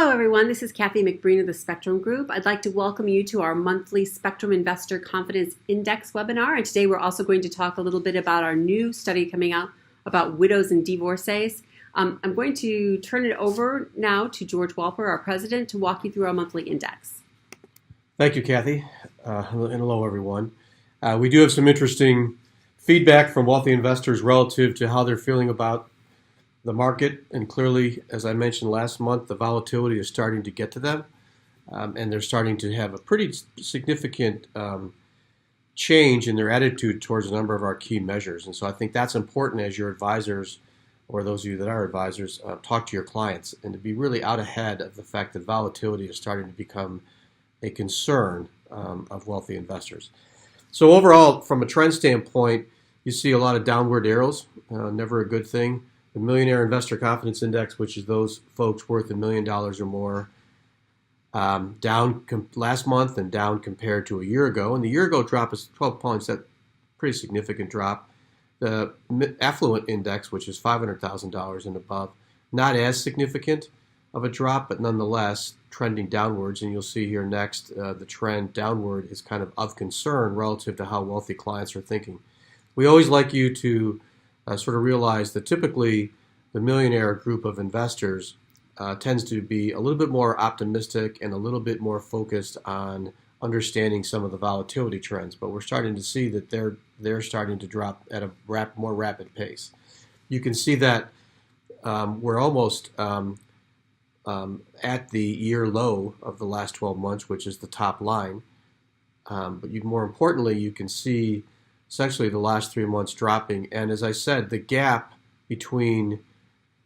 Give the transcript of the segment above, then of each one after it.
Hello, everyone. This is Kathy McBreen of the Spectrem Group. I'd like to welcome you to our monthly Spectrem Investor Confidence Index webinar. And today we're also going to talk a little bit about our new study coming out about widows and divorcees. I'm going to turn it over now to George Walper, our president, to walk you through our monthly index. Thank you, Kathy. And hello, everyone. We do have some interesting feedback from wealthy investors relative to how they're feeling about the market, and clearly, as I mentioned last month, the volatility is starting to get to them, and they're starting to have a pretty significant change in their attitude towards a number of our key measures. And so I think that's important as your advisors, or those of you that are advisors, talk to your clients, and to be really out ahead of the fact that volatility is starting to become a concern of wealthy investors. So overall, from a trend standpoint, you see a lot of downward arrows, never a good thing. The Millionaire Investor Confidence Index, which is those folks worth $1 million or more, down last month and down compared to a year ago. And the year ago drop is 12 points, that's a pretty significant drop. The Affluent Index, which is $500,000 and above, not as significant of a drop, but nonetheless trending downwards. And you'll see here next, the trend downward is kind of concern relative to how wealthy clients are thinking. We always like you to sort of realize that typically the millionaire group of investors tends to be a little bit more optimistic and a little bit more focused on understanding some of the volatility trends. But we're starting to see that they're starting to drop at a more rapid pace. You can see that we're almost at the year low of the last 12 months, which is the top line. But more importantly, you can see essentially the last 3 months dropping. And as I said, the gap between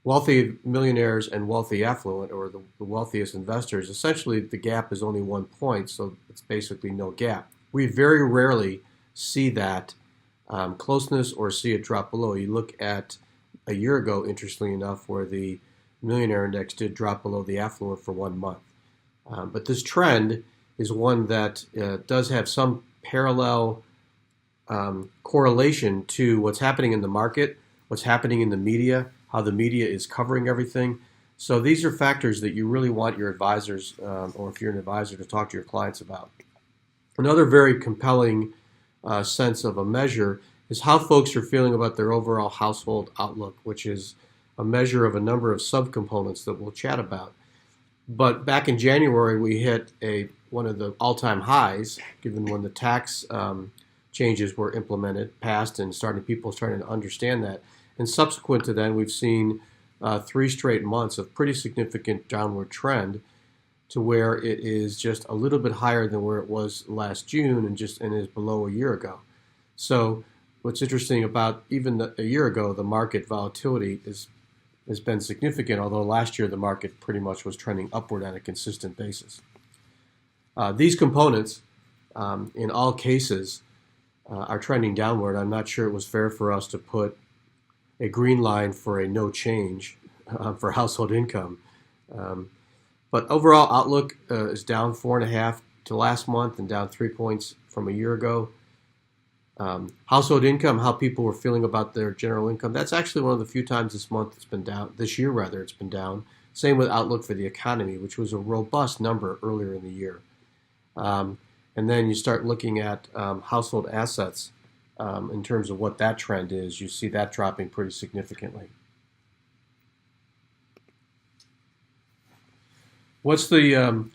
wealthy millionaires and wealthy affluent, or the wealthiest investors, essentially the gap is only 1 point, so it's basically no gap. We very rarely see that closeness or see it drop below. You look at a year ago, interestingly enough, where the millionaire index did drop below the affluent for 1 month. But this trend is one that does have some parallel correlation to what's happening in the market, what's happening in the media, how the media is covering everything. So these are factors that you really want your advisors, or if you're an advisor, to talk to your clients about. Another very compelling sense of a measure is how folks are feeling about their overall household outlook, which is a measure of a number of subcomponents that we'll chat about. But back in January, we hit one of the all-time highs, given when the tax changes were implemented, passed, and people starting to understand that. And subsequent to then, we've seen 3 straight months of pretty significant downward trend to where it is just a little bit higher than where it was last June and is below a year ago. So what's interesting about even a year ago, the market volatility has been significant, although last year the market pretty much was trending upward on a consistent basis. These components, in all cases, are trending downward. I'm not sure it was fair for us to put a green line for a no change for household income. But overall outlook is down 4.5 to last month and down 3 points from a year ago. Household income, how people were feeling about their general income, that's actually one of the few times this year it's been down. Same with outlook for the economy, which was a robust number earlier in the year. And then you start looking at household assets in terms of what that trend is. You see that dropping pretty significantly. What's the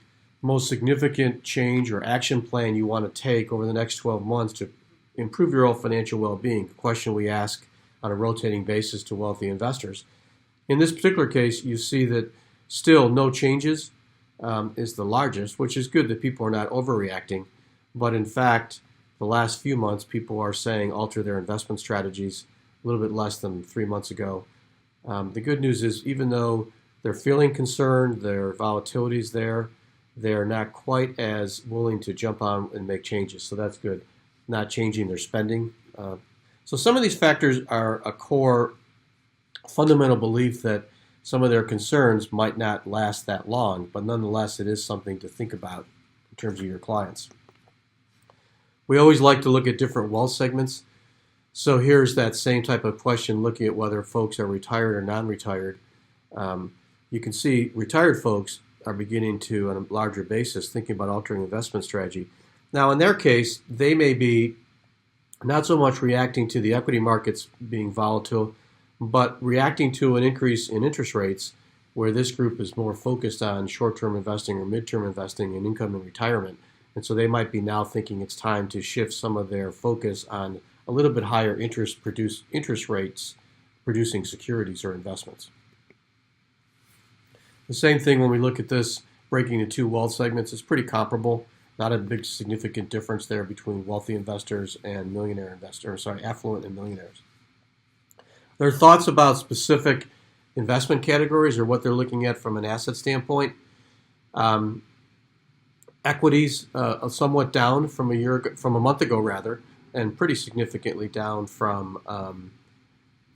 most significant change or action plan you want to take over the next 12 months to improve your own financial well-being? A question we ask on a rotating basis to wealthy investors. In this particular case, you see that still no changes is the largest, which is good that people are not overreacting. But in fact, the last few months, people are saying alter their investment strategies a little bit less than 3 months ago. The good news is, even though they're feeling concerned, their volatility is there, they're not quite as willing to jump on and make changes. So that's good. Not changing their spending. So some of these factors are a core fundamental belief that some of their concerns might not last that long, but nonetheless, it is something to think about in terms of your clients. We always like to look at different wealth segments. So here's that same type of question, looking at whether folks are retired or non-retired. You can see retired folks are beginning to, on a larger basis, thinking about altering investment strategy. Now, in their case, they may be not so much reacting to the equity markets being volatile, but reacting to an increase in interest rates, where this group is more focused on short-term investing or mid-term investing in income and retirement. And so they might be now thinking it's time to shift some of their focus on a little bit higher interest rates producing securities or investments. The same thing when we look at this, breaking the two wealth segments, it's pretty comparable. Not a big significant difference there between wealthy investors and affluent and millionaires. Their thoughts about specific investment categories or what they're looking at from an asset standpoint. Equities somewhat down from a month ago rather, and pretty significantly down from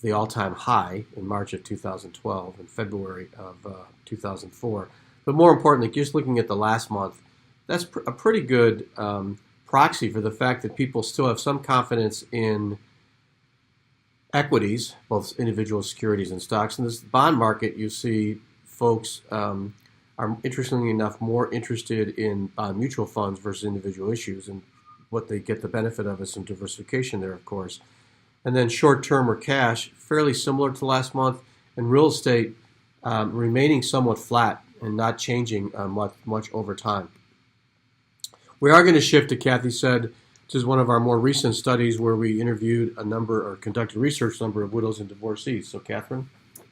the all-time high in March of 2012 and February of 2004. But more importantly, just looking at the last month, that's a pretty good proxy for the fact that people still have some confidence in equities, both individual securities and stocks. In this bond market, you see folks are, interestingly enough, more interested in mutual funds versus individual issues, and what they get the benefit of is some diversification there, of course. And then short-term or cash, fairly similar to last month, and real estate remaining somewhat flat and not changing much over time. We are going to shift, to Kathy said, to one of our more recent studies where we interviewed conducted research number of widows and divorcees. So, Catherine?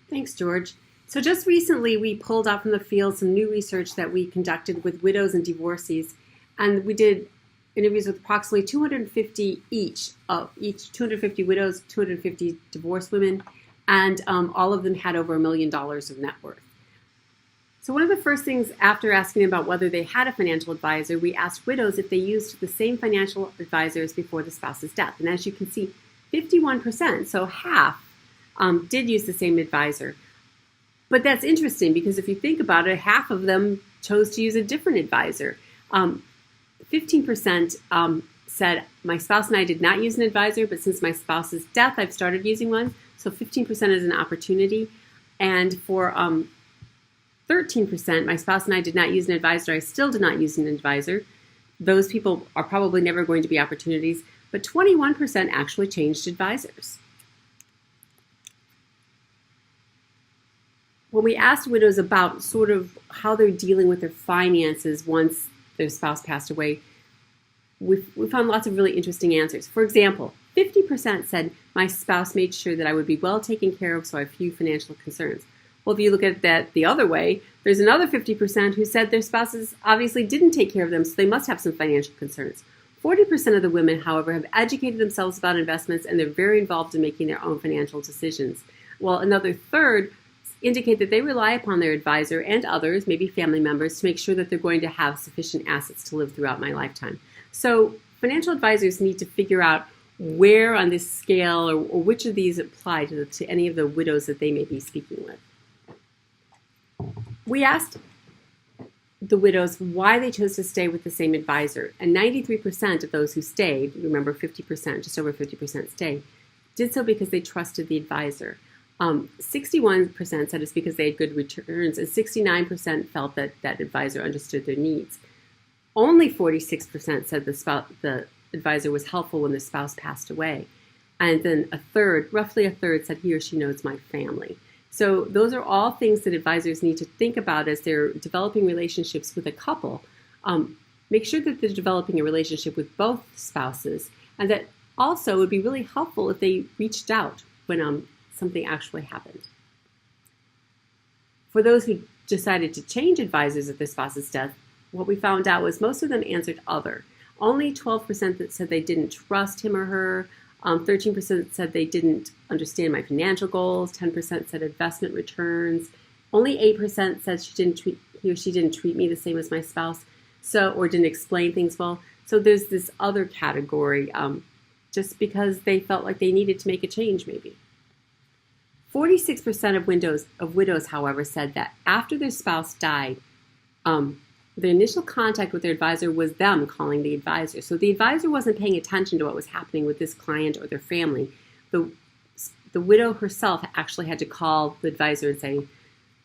Thanks, George. So just recently, we pulled out from the field some new research that we conducted with widows and divorcees, and we did interviews with approximately 250 each 250 widows, 250 divorced women, and all of them had over $1 million of net worth. So one of the first things after asking about whether they had a financial advisor, we asked widows if they used the same financial advisors before the spouse's death. And as you can see, 51%, so half, did use the same advisor. But that's interesting because if you think about it, half of them chose to use a different advisor. 15% said, my spouse and I did not use an advisor, but since my spouse's death, I've started using one. So 15% is an opportunity. And for 13%, my spouse and I did not use an advisor. I still did not use an advisor. Those people are probably never going to be opportunities. But 21% actually changed advisors. When we asked widows about sort of how they're dealing with their finances once their spouse passed away, we found lots of really interesting answers. For example, 50% said, my spouse made sure that I would be well taken care of, so I have few financial concerns. Well, if you look at that the other way, there's another 50% who said their spouses obviously didn't take care of them, so they must have some financial concerns. 40% of the women, however, have educated themselves about investments, and they're very involved in making their own financial decisions. While another third indicate that they rely upon their advisor and others, maybe family members, to make sure that they're going to have sufficient assets to live throughout my lifetime. So financial advisors need to figure out where on this scale or which of these apply to any of the widows that they may be speaking with. We asked the widows why they chose to stay with the same advisor, and 93% of those who stayed, remember 50%, just over 50% stayed, did so because they trusted the advisor. 61% said it's because they had good returns, and 69% felt that that advisor understood their needs. Only 46% said the advisor was helpful when the spouse passed away. And then roughly a third said he or she knows my family. So those are all things that advisors need to think about as they're developing relationships with a couple. Make sure that they're developing a relationship with both spouses, and that also it would be really helpful if they reached out when something actually happened. For those who decided to change advisors at their spouse's death, what we found out was most of them answered other. Only 12% that said they didn't trust him or her. 13% said they didn't understand my financial goals. 10% said investment returns. Only 8% said he or she didn't treat me the same as my spouse, or didn't explain things well. So there's this other category, just because they felt like they needed to make a change, maybe. 46% of widows, however, said that after their spouse died, the initial contact with their advisor was them calling the advisor. So the advisor wasn't paying attention to what was happening with this client or their family. The widow herself actually had to call the advisor and say,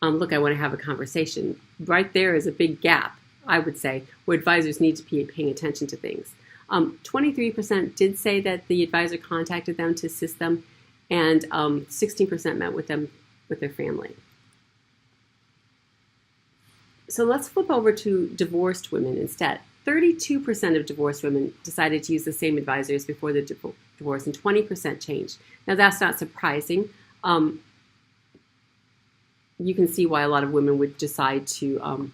look, I want to have a conversation. Right there is a big gap, I would say, where advisors need to be paying attention to things. 23% did say that the advisor contacted them to assist them, and 16% met with them with their family. So let's flip over to divorced women instead. 32% of divorced women decided to use the same advisors before the divorce, and 20% changed. Now, that's not surprising. You can see why a lot of women would decide to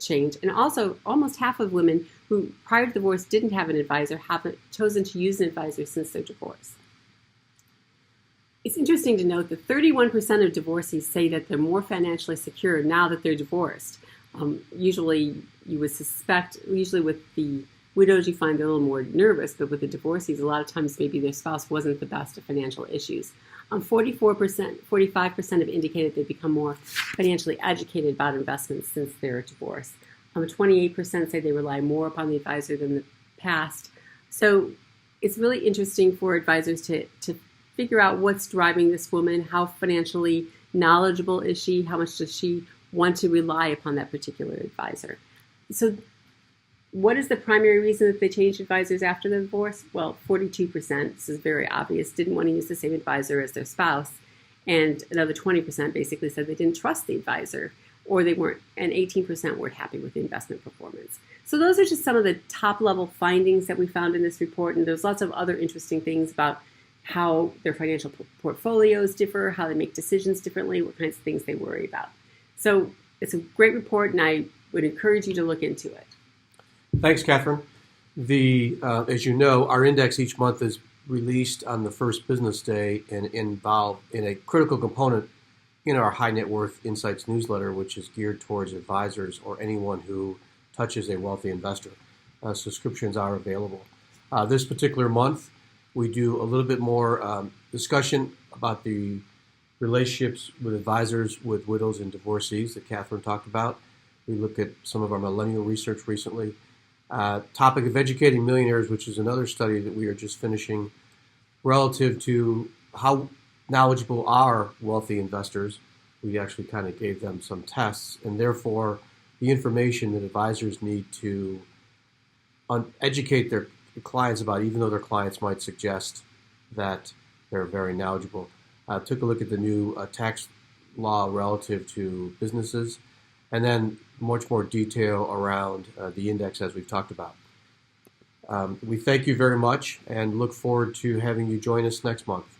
change. And also, almost half of women who, prior to divorce, didn't have an advisor have chosen to use an advisor since their divorce. It's interesting to note that 31% of divorcees say that they're more financially secure now that they're divorced. Usually, you would suspect, usually with the widows, you find they're a little more nervous, but with the divorcees, a lot of times maybe their spouse wasn't the best of financial issues. 45% have indicated they've become more financially educated about investments since their divorce. 28% say they rely more upon the advisor than the past. So it's really interesting for advisors to figure out what's driving this woman, how financially knowledgeable is she, how much does she want to rely upon that particular advisor. So what is the primary reason that they changed advisors after the divorce? Well, 42%, this is very obvious, didn't want to use the same advisor as their spouse. And another 20% basically said they didn't trust the advisor, or they weren't, and 18% weren't happy with the investment performance. So those are just some of the top level findings that we found in this report. And there's lots of other interesting things about how their financial portfolios differ, how they make decisions differently, what kinds of things they worry about. So it's a great report, and I would encourage you to look into it. Thanks, Catherine. As you know, our index each month is released on the first business day and involved in a critical component in our High Net Worth Insights newsletter, which is geared towards advisors or anyone who touches a wealthy investor. Subscriptions are available. This particular month, we do a little bit more discussion about the relationships with advisors with widows and divorcees that Catherine talked about. We look at some of our millennial research recently. Topic of educating millionaires, which is another study that we are just finishing relative to how knowledgeable are wealthy investors. We actually kind of gave them some tests, and therefore the information that advisors need to educate their clients about, even though their clients might suggest that they're very knowledgeable. Took a look at the new tax law relative to businesses, and then much more detail around the index as we've talked about. We thank you very much and look forward to having you join us next month.